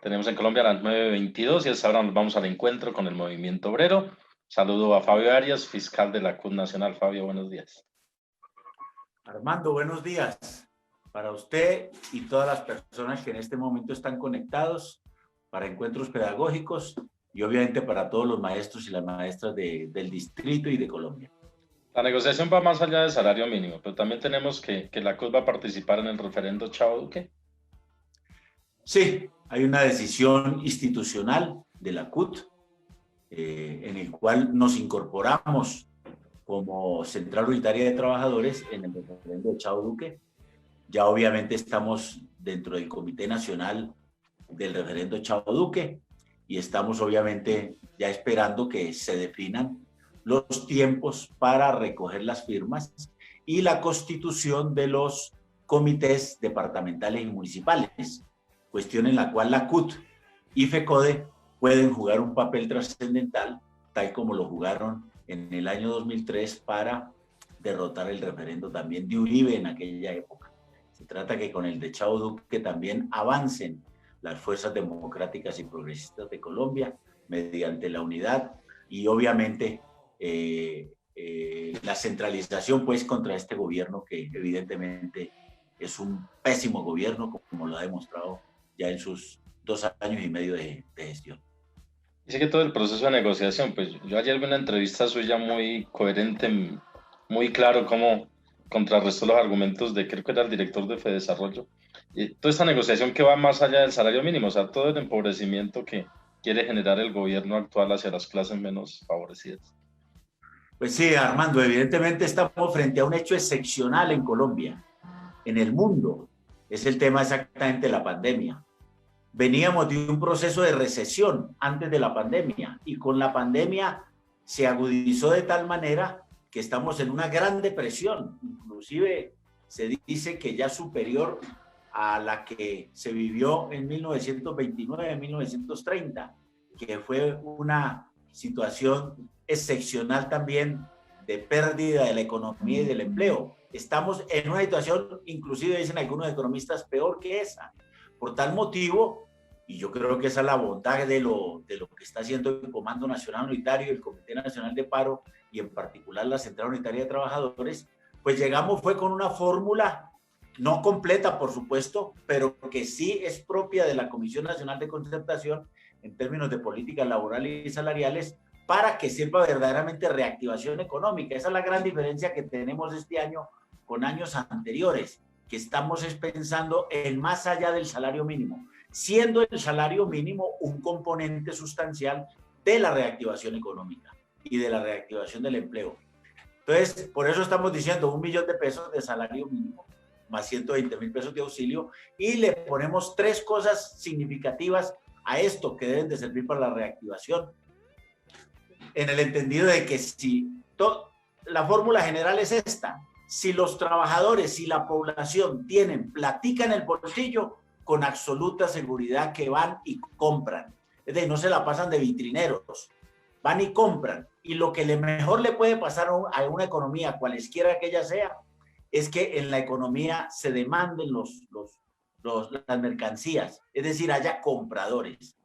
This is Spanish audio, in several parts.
Tenemos en Colombia las 9:22 y hasta ahora nos vamos al encuentro con el movimiento obrero. Saludo a Fabio Arias, fiscal de la CUT Nacional. Fabio, buenos días. Armando, buenos días para usted y todas las personas que en este momento están conectados para encuentros pedagógicos y obviamente para todos los maestros y las maestras del distrito y de Colombia. La negociación va más allá del salario mínimo, pero también tenemos que la CUT va a participar en el referendo Chao Duque. Sí, hay una decisión institucional de la CUT en el cual nos incorporamos como Central Unitaria de Trabajadores en el referendo de Chao Duque. Ya obviamente estamos dentro del Comité Nacional del referendo Chao Duque y estamos obviamente ya esperando que se definan los tiempos para recoger las firmas y la constitución de los comités departamentales y municipales, cuestión en la cual la CUT y FECODE pueden jugar un papel trascendental, tal como lo jugaron en el año 2003 para derrotar el referendo también de Uribe en aquella época. Se trata que con el de Chao Duque también avancen las fuerzas democráticas y progresistas de Colombia mediante la unidad y obviamente la centralización pues contra este gobierno que evidentemente es un pésimo gobierno como lo ha demostrado ya en sus 2 años y medio de gestión. Dice que todo el proceso de negociación, pues yo ayer vi una entrevista suya muy coherente, muy claro cómo contrarrestó los argumentos de, creo que era el director de Fedesarrollo, y toda esta negociación que va más allá del salario mínimo, o sea, todo el empobrecimiento que quiere generar el gobierno actual hacia las clases menos favorecidas. Pues sí, Armando, evidentemente estamos frente a un hecho excepcional en Colombia, en el mundo. Es el tema exactamente de la pandemia. Veníamos de un proceso de recesión antes de la pandemia y con la pandemia se agudizó de tal manera que estamos en una gran depresión. Inclusive se dice que ya superior a la que se vivió en 1929, 1930, que fue una situación excepcional también de pérdida de la economía y del empleo. Estamos en una situación, inclusive dicen algunos economistas, peor que esa. Por tal motivo, y yo creo que esa es la bondad de lo que está haciendo el Comando Nacional Unitario, el Comité Nacional de Paro y en particular la Central Unitaria de Trabajadores, pues llegamos fue con una fórmula no completa, por supuesto, pero que sí es propia de la Comisión Nacional de Concertación en términos de políticas laborales y salariales para que sirva verdaderamente reactivación económica. Esa es la gran diferencia que tenemos este año con años anteriores, que estamos pensando en más allá del salario mínimo, siendo el salario mínimo un componente sustancial de la reactivación económica y de la reactivación del empleo. Entonces, por eso estamos diciendo 1 millón de pesos de salario mínimo, más 120.000 pesos de auxilio, y le ponemos 3 cosas significativas a esto que deben de servir para la reactivación, en el entendido de que si la fórmula general es esta: si los trabajadores y la población tienen platica en el bolsillo, con absoluta seguridad que van y compran. Es decir, no se la pasan de vitrineros, van y compran. Y lo que mejor le puede pasar a una economía, cualesquiera que ella sea, es que en la economía se demanden las mercancías, es decir, haya compradores,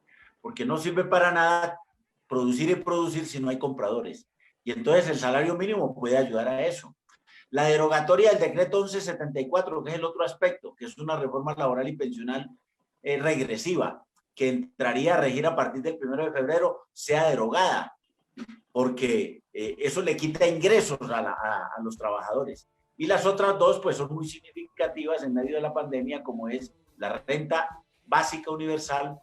porque no sirve para nada producir y producir si no hay compradores. Y entonces el salario mínimo puede ayudar a eso. La derogatoria del decreto 1174, que es el otro aspecto, que es una reforma laboral y pensional regresiva, que entraría a regir a partir del 1 de febrero, sea derogada, porque eso le quita ingresos a los trabajadores. Y las otras dos, pues, son muy significativas en medio de la pandemia, como es la renta básica universal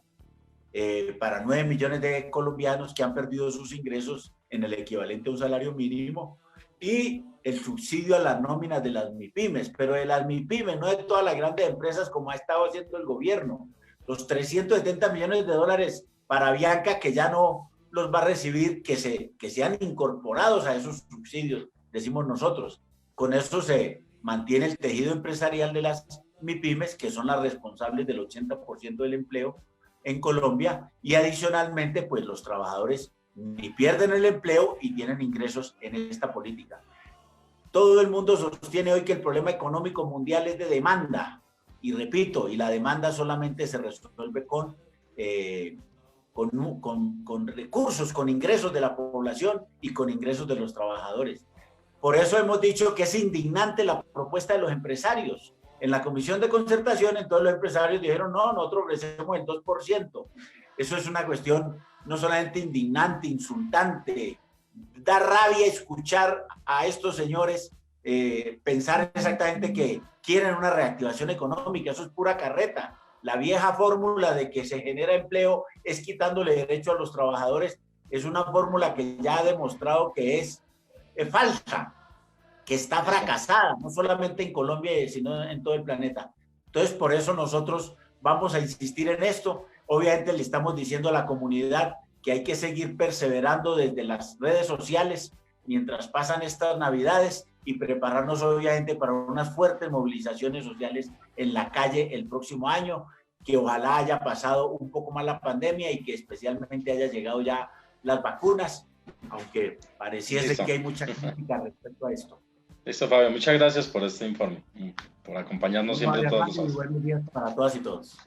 para 9 millones de colombianos que han perdido sus ingresos en el equivalente a un salario mínimo, y el subsidio a las nóminas de las MIPYMES, pero de las MIPYMES, no de todas las grandes empresas como ha estado haciendo el gobierno. Los 370 millones de dólares para Bianca, que ya no los va a recibir, que sean incorporados a esos subsidios, decimos nosotros. Con eso se mantiene el tejido empresarial de las MIPYMES, que son las responsables del 80% del empleo en Colombia, y adicionalmente, pues los trabajadores ni pierden el empleo y tienen ingresos en esta política. Todo el mundo sostiene hoy que el problema económico mundial es de demanda, y repito, y la demanda solamente se resuelve con con recursos, con ingresos de la población y con ingresos de los trabajadores. Por eso hemos dicho que es indignante la propuesta de los empresarios. En la comisión de concertación, entonces los empresarios dijeron, no, nosotros ofrecemos el 2%. Eso es una cuestión no solamente indignante, insultante, da rabia escuchar a estos señores pensar exactamente que quieren una reactivación económica. Eso es pura carreta. La vieja fórmula de que se genera empleo es quitándole derecho a los trabajadores, es una fórmula que ya ha demostrado que es falsa, que está fracasada, no solamente en Colombia, sino en todo el planeta. Entonces, por eso nosotros vamos a insistir en esto. Obviamente le estamos diciendo a la comunidad que hay que seguir perseverando desde las redes sociales mientras pasan estas Navidades y prepararnos obviamente para unas fuertes movilizaciones sociales en la calle el próximo año, que ojalá haya pasado un poco más la pandemia y que especialmente haya llegado ya las vacunas, aunque pareciese que hay mucha crítica respecto a esto. Listo, Fabio, muchas gracias por este informe y por acompañarnos siempre todos los días. Buenos días para todas y todos.